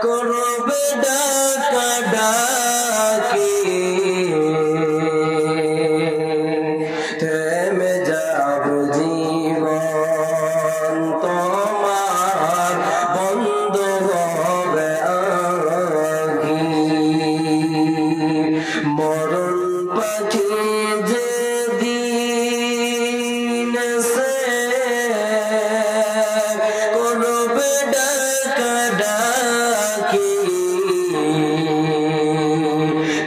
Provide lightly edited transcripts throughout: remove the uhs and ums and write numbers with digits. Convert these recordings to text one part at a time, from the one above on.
করবে ডাকাডাকি থেমে যাব জীবন তোমার বন্ধ হবে আখি মরণ পাখি যেদিন সে করবে ডাকাডাকি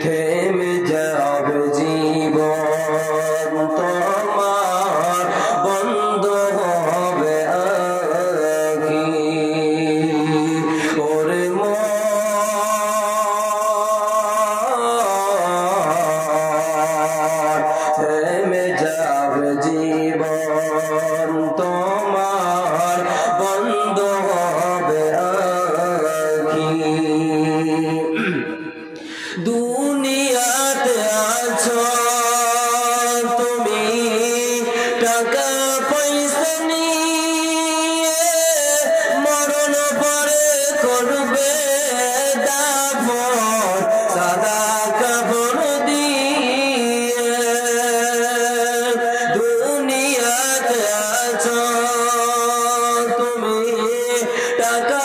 থেমে যাবে জীবন তোমার বন্ধ হবে আখি ওরে থেমে যাবে জীবন তোমার বন্ধ হবে আখি দুনিয়াতে আছো তুমি টাকা পয়সা নিয়ে মরণ পরে করবে দাফন সাদা কাপড় দিয়ে দুনিয়াতে আছো তুমি টাকা